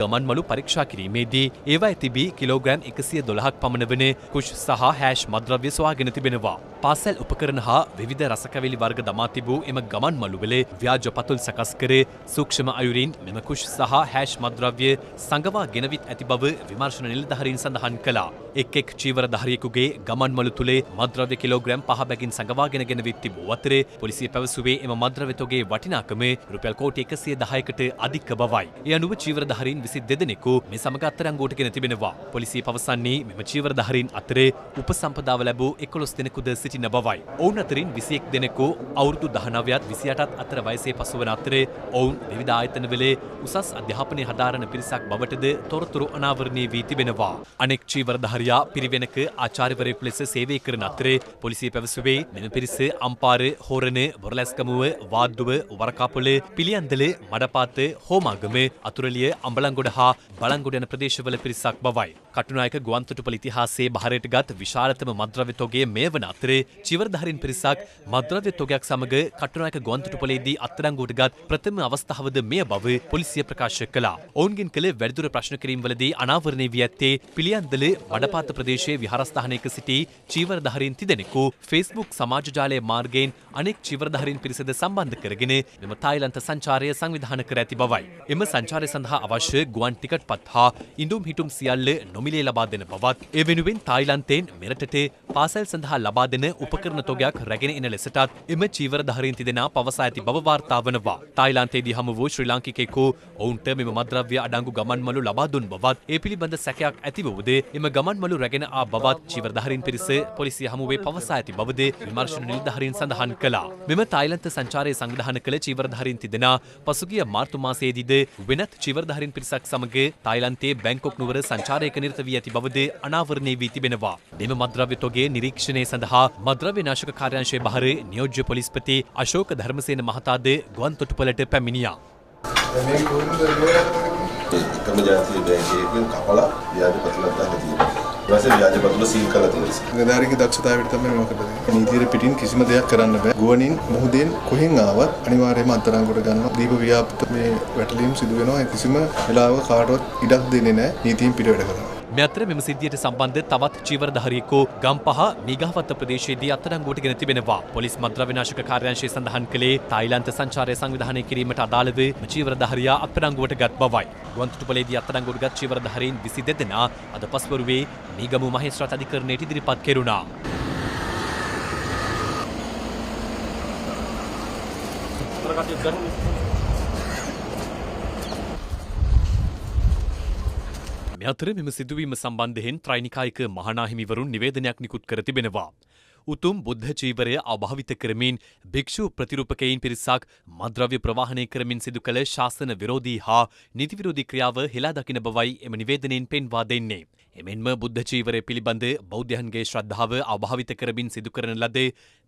ගමන්මලු පරීක්ෂා කිරීමේදී ඒවා තිබී කිලෝග්‍රෑම් 112ක් පමණ වන කුෂ් සහ හැෂ් මද්‍රව්‍ය සොයාගෙන තිබෙනවා. පාසල් උපකරණ හා විවිධ රසකැවිලි වර්ග දමා තිබූ එම ගමන්මලුවල ව්‍යාජ පතුල් සකස් කර සූක්ෂම අයුරින් මෙම කුෂ් සහ හැෂ් මද්‍රව්‍ය සංගවා ගෙනවිත් ඇති බව විමර්ශන නිලධාරීන් සඳහන් කළා. එක් චීවරධාරියෙකුගේ ගමන්මලු තුලේ මද්‍රව්‍ය කිලෝග්‍රෑම් 5 බැගින් සංගවාගෙන ගෙනවිත් තිබූ අතර පොලිසිය පැවසුවේ එම මද්‍රව්‍ය තොගේ වටිනාකම රුපියල් කෝටි 110කට අධික බවයි. ඒ අනුව චීවරධාරීන් 22 දෙනෙකු මේ සමග අත්අඩංගුවට ගෙන තිබෙනවා. පොලිසිය පවසන්නේ මෙම චීවරධාරීන් අතර උපසම්පදාව ලැබූ 11 දෙනෙකුද සිටින බවයි. ඔවුන් අතරින් 21 දෙනෙකු අවුරුදු 19ත් 28ත් අතර වයසේ පසුවන අතර ඔවුන් විවිධ ආයතනවල උසස් අධ්‍යාපනය හදාරන පිරිසක් බවටද තොරතුරු අනාවරණය වී තිබෙනවා. අනෙක් චීවරධාරියා පිරිවෙනක ආචාර්යවරයෙකු ලෙස සේවය කරන අතර පොලිසිය පැවසුවේ මෙම පිරිස අම්පාර, හොරණ, බොරලැස්කමුව, වාද්දුව, වරකාපොළ, පිළියන්දල, මඩපාත, හෝමාගම, අතුරලිය, අම්බලන්ගොඩ හා බලන්ගොඩ යන ප්‍රදේශවල පිරිසක් බවයි. කටුනායක ගුවන්තොටුපළ ඉතිහාසයේ බහරයට ගත් විශාලතම මද්‍රව්‍ය තොගය මෙය වන අතර චීවරධාරීන් පිරිසක් මද්‍රව්‍ය තොගයක් සමග කටුනායක ගුවන්තොටුපළේදී අත්අඩංගුවට ගත් ප්‍රථම අවස්ථාවද මෙය බව පොලිසිය ප්‍රකාශ කළා. ඔවුන්ගෙන් කළ වැඩිදුර ප්‍රශ්න කිරීම්වලදී අනාවරණය වී ඇත්තේ පිළියන්දල මඩපාත ප්‍රදේශයේ විහාරස්ථානයක සිටි චීවරධාරීන් තිදෙනෙකු Facebook සමාජ ජාලය මාර්ගයෙන් අනෙක් චීවරධාරීන් පිරිසද සම්බන්ධ කරගෙන මෙම තායිලන්ත සංචාරය සංවිධානය කර ඇති බවයි. එම සංචාරය සඳහා අවශ්‍ය ගුවන් ටිකට් පත් හා ඉඳුම් හිටුම් සියල්ල නොමිලේ ලබා දෙන බවත් ඒ වෙනුවෙන් තායිලන්තයෙන් මෙරටට පාසල් සඳහා ලබා දෙන උපකරණ තොගයක් රැගෙන එන ලෙසටත් එම චීවරධාරීන් තිදෙනා පවසා ඇති බව වාර්තා වනවා. තායිලන්තයේදී හමු වූ ශ්‍රී ලාංකිකයෙකු ඔවුන්ට මෙම මද්‍රව්‍ය අඩංගු ගමන්මලු ලබා දුන් බවත් ඒ පිළිබඳ සැකයක් ඇති වූද එම ගමන්මලු රැගෙන ආ බවත් චීවරධාරීන් පිරිස පොලිසිය හමුවේ පවසා ඇති බවද විමර්ශන නිලධාරීන් සඳහන් කළා. මෙම තායිලන්ත සංචාරය සංවිධානය කළ චීවරධාරීන් තිදෙනා පසුගිය මාර්තු මාසයේදීද වෙනත් චීවරධාරීන් පිරිසක් සමග තායිලන්තයේ බැංකොක් නුවර සංචාරයක නිරත වී ඇති බවද අනාවරණය වී තිබෙනවා. මෙම මද්‍රව්‍ය තොගේ නිරීක්ෂණය සඳහා මද්‍රව්‍ය නාශක කාර්යාංශයේ බහර නියෝජ්‍ය පොලිස්පති අශෝක ධර්මසේන මහතාද ගුවන්තොටුපළට පැමිණියා. එකම ජාතියේ බැංකුවකින් කපලා ව්‍යාජ පත්‍රයක් දාලා තියෙනවා. ඊට පස්සේ ව්‍යාජ පත්‍ර සීල් කරලා තියෙනවා. නිලධාරිගේ දක්ෂතාවයට තමයි මේක කරන්නේ. නීතියේ පිටින් කිසිම දෙයක් කරන්න බෑ. ගුවනින් මුහුදෙන් කොහෙන් ආවත් අනිවාර්යයෙන්ම අත්අඩංගුවට ගන්නවා. දීප ව්‍යාපෘත මේ වැටලීම් සිදු වෙනවා. කිසිම වෙලාවක කාටවත් ඉඩක් දෙන්නේ නැහැ. නීතියෙන් පිට වැඩ කරනවා. මේ අතර මෙම සිද්ධියට සම්බන්ධ තවත් චීවරධාරියෙකු ගම්පහ මීගහවත්ත ප්‍රදේශයේදී අත්අඩංගුවට ගෙන තිබෙනවා. පොලිස් මද්‍රව්‍ය නාශක කාර්යාංශය සඳහන් කළේ තායිලන්ත සංචාරය සංවිධානය කිරීමට අදාළව චීවරධාරියා අත්අඩංගුවට ගත් බවයි. ගුවන්තොටුපළේදී අත්අඩංගුවට ගත් චීවරධාරීන් 22 දෙනා අද පස්වරුවේ මීගමු මහේස්ත්‍රාත් අධිකරණයට ඉදිරිපත් කෙරුණා. මේ අතර මෙම සිදුවීම සම්බන්ධයෙන් ත්‍රෛනිකායික මහානාහිමිවරුන් නිවේදනයක් නිකුත් කර තිබෙනවා. උතුම් බුද්ධ චීවරය අභාවිත කරමින් භික්ෂු ප්‍රතිරූපකයින් පිරිසක් මද්‍රව්‍ය ප්‍රවාහනය කරමින් සිදු කළ ශාසන විරෝධී හා නීති විරෝධී ක්‍රියාව හෙලා දකින බවයි එම නිවේදනයෙන් පෙන්වා දෙන්නේ. එමෙන්ම බුද්ධ චීවරය පිළිබඳ බෞද්ධයන්ගේ ශ්‍රද්ධාව අභාවිත කරමින් සිදු කරන ලද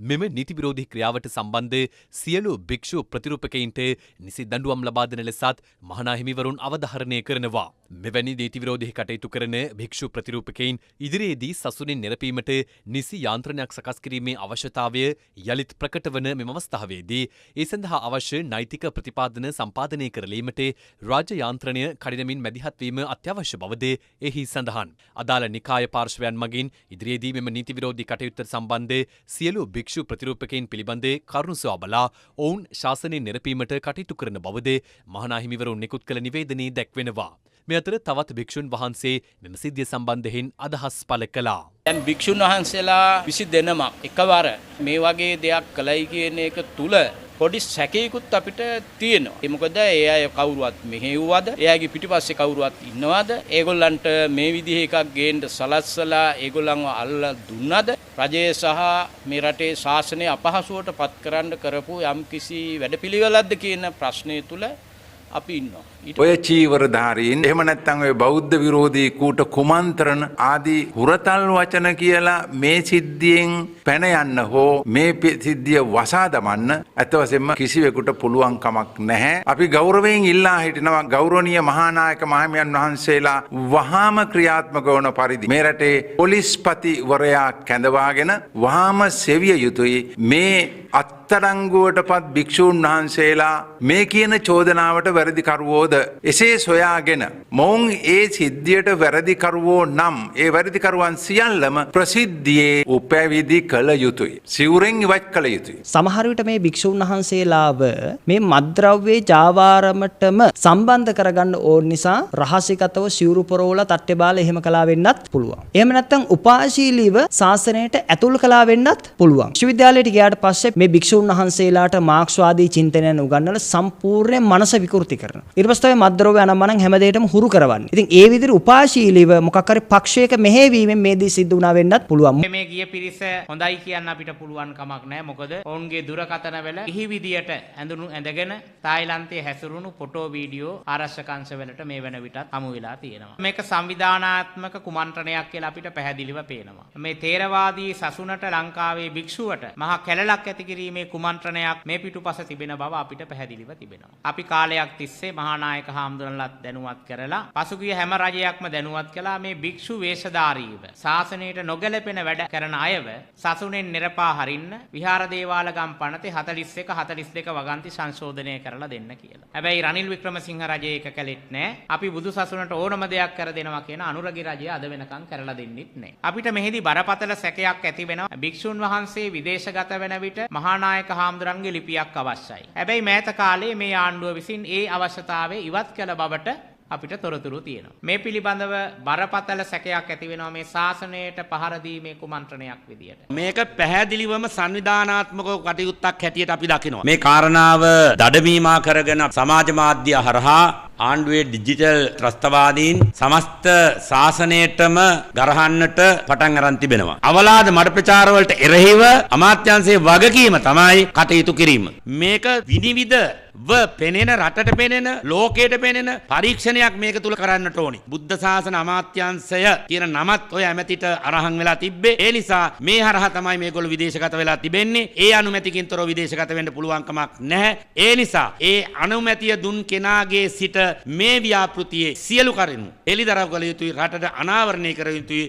මෙම නීති විරෝධී ක්‍රියාවට සම්බන්ධ සියලු භික්ෂු ප්‍රතිරූපකයින්ට නිසි දඬුවම් ලබා දෙන ලෙසත් මහානාහිමිවරුන් අවධාරණය කරනවා. මෙවැනි නීති විරෝධී කටයුතු කරන භික්ෂු ප්‍රතිරූපකයින් ඉදිරියේදී සසුනින් නිරපීමට නිසි යාන්ත්‍රණයක් සකස් කිරීමේ අවශ්‍යතාවය යළිත් ප්‍රකට වන මෙම අවස්ථාවේදී ඒ සඳහා අවශ්‍ය නෛතික ප්‍රතිපාදන සම්පාදනය කරලීමට රාජ්‍ය යාන්ත්‍රණය කඩිනමින් මැදිහත් වීම අත්‍යවශ්‍ය බවද එහි සඳහන්. අදාළ නිකාය පාර්ශවයන් මගින් ඉදිරියේදී මෙම නීති විරෝධී කටයුත්තට සම්බන්ධ සියලු භික්ෂු ප්‍රතිරූපකයින් පිළිබඳ කරුණු සොයා බලා ඔවුන් ශාසනයෙන් නිරපීමට කටයුතු කරන බවද මහානාහිමිවරුන් නිකුත් කළ නිවේදනයේ දැක්වෙනවා. මේ අතර තවත් භික්ෂුන් වහන්සේ මෙම සිද්ධිය සම්බන්ධයෙන් අදහස් පළ කළා. දැන් භික්ෂුන් වහන්සේලා 20 දෙනමක් එකවර මේ වගේ දෙයක් කළයි කියන එක තුල පොඩි සැකයකුත් අපිට තියෙනවා. ඒ මොකද ඒ අය කවුරුවත් මෙහෙව්වද? ඒ අයගේ පිටිපස්සේ කවුරුවත් ඉන්නවද? ඒගොල්ලන්ට මේ විදිහේ එකක් ගේන්න සලස්සලා ඒගොල්ලන්ව අල්ලලා දුන්නද? රජය සහ මේ රටේ ශාසනය අපහසුවට පත් කරන්න කරපු යම්කිසි වැඩපිළිවෙලක්ද කියන ප්‍රශ්නය තුල අපි ඉන්නවා. ඔය චීවරධාරීන් එහෙම නැත්නම් ඔය බෞද්ධ විරෝධී කූට කුමන්ත්‍රණ ආදී හුරතල් වචන කියලා මේ සිද්ධියෙන් පැන යන්න හෝ මේ සිද්ධිය වසා දමන්න අත වශයෙන්ම කිසිවෙකුට පුළුවන් කමක් නැහැ. අපි ගෞරවයෙන් ඉල්ලා හිටිනවා ගෞරවනීය මහානායක මහමියන් වහන්සේලා වහාම ක්‍රියාත්මක වන පරිදි මේ රටේ පොලිස්පතිවරයා කැඳවාගෙන වහාම සෙවිය යුතුයි මේ අත්අඩංගුවට පත් භික්ෂූන් වහන්සේලා මේ කියන චෝදනාවට වැරදිකරුවෝද එසේ සොයාගෙන මොවුන් ඒ සිද්ධියට වැරදිකරුවෝ නම් ඒ වැරදිකරුවන් සියල්ලම ප්‍රසිද්ධියේ උපැවිදි කළ යුතුයි. සිවුරෙන් ඉවත් කළ යුතුයි. සමහර විට මේ භික්ෂුන් වහන්සේලාව මේ මද්ද්‍රව්‍යේ ජාවාරමටම සම්බන්ධ කරගන්න ඕන නිසා රහසිගතව සිවුරු පොරවලා තට්ටේ බාලා එහෙම කළා වෙන්නත් පුළුවන්. එහෙම නැත්නම් උපාශීලීව ශාසනයට ඇතුල් කළා වෙන්නත් පුළුවන්. විශ්වවිද්‍යාලයට ගියාට පස්සේ මේ භික්ෂුන් වහන්සේලාට මාක්ස්වාදී චින්තනයන් උගන්වලා සම්පූර්ණ මනස විකෘති කරනවා. ඊට පස්සේ මද්ද්‍රව්‍ය අනම්මනම් හැමදේටම හුරු කරවන්නේ. ඉතින් ඒ විදිහට උපාශීලීව මොකක් හරි පක්ෂයක මෙහෙවීමෙන් මේ දේ සිද්ධ වුණා වෙන්නත් පුළුවන්. මේ ගිය පිරිස හොඳයි කියන්න අපිට පුළුවන් කමක් නැහැ. මොකද ඔවුන්ගේ දුරකථන වල කිහි විදියට ඇඳගෙන තායිලන්තයේ හැසිරුණු ෆොටෝ වීඩියෝ ආරක්ෂක අංශ වලට මේ වෙන විටත් හමු වෙලා තියෙනවා. මේක සංවිධානාත්මක කුමන්ත්‍රණයක් කියලා අපිට පැහැදිලිව පේනවා. මේ තේරවාදී සසුනට ලංකාවේ භික්ෂුවට මහා කැලලක් ඇති කිරීමේ කුමන්ත්‍රණයක් මේ පිටුපස තිබෙන බව අපිට පැහැදිලිව තිබෙනවා. අපි කාලයක් තිස්සේ මහානායක හාමුදුරන්ලත් දැනුවත් කරලා පසුගිය හැම රජයක්ම දැනුවත් කළා මේ භික්ෂු වේශධාරීව ශාසනයට නොගැලපෙන වැඩ කරන අයව සසුනෙන් නිරපා හරින්න විහාර දේවාල ගම් පනතේ 41 42 වගන්ති සංශෝධනය කරලා දෙන්න කියලා. හැබැයි රනිල් වික්‍රමසිංහ රජය ඒක කළෙත් නෑ. අපි බුදු සසුනට ඕනම දෙයක් කර දෙනවා කියන අනුරගේ රජය අද වෙනකන් කරලා දෙන්නෙත් නෑ. අපිට මෙහිදී බරපතල සැකයක් ඇති වෙනවා. භික්ෂුන් වහන්සේ විදේශගත වෙන විට මහානායක හාමුදුරන්ගේ ලිපියක් අවශ්‍යයි. හැබැයි මෑත කාලේ මේ ආණ්ඩුව විසින් ඒ අවශ්‍යතාවය ඉවත් කළ බවට අපිට තොරතුරු තියෙනවා. මේ පිළිබඳව බරපතල සැකයක් ඇති වෙනවා මේ ශාසනයට පහර දීමේ කුමන්ත්‍රණයක් විදියට. මේක පැහැදිලිවම සංවිධානාත්මක කටයුත්තක් හැටියට අපි දකිනවා. මේ කාරණාව දඩමීමා කරගෙන සමාජ මාධ්‍ය හරහා ආණ්ඩුවේ ඩිජිටල් ත්‍රස්තවාදීන් සමස්ත ශාසනයටම ගරහන්නට පටන් අරන් තිබෙනවා. අවලාද මඩ ප්‍රචාර වලට එරෙහිව අමාත්‍යාංශයේ වගකීම තමයි කටයුතු කිරීම. මේක විනිවිද පෙනෙන රටට පෙනෙන ලෝකයට පෙනෙන පරීක්ෂණයක් මේක තුල කරන්නට ඕනේ. බුද්ධ ශාසන අමාත්‍යාංශය කියන නමත් ඔය ඇමතිට අරහන් වෙලා තිබ්බේ. ඒ නිසා මේ හරහා තමයි මේගොල්ලෝ විදේශගත වෙලා තිබෙන්නේ. ඒ අනුමැතියකින් තොරව විදේශගත වෙන්න පුළුවන් කමක් නැහැ. ඒ නිසා ඒ අනුමැතිය දුන් කෙනාගේ සිට මේ ව්‍යාපෘතියේ සියලු කරුණු එලිදරව් කළ යුතුයි. රටට අනාවරණය කර යුතුයි.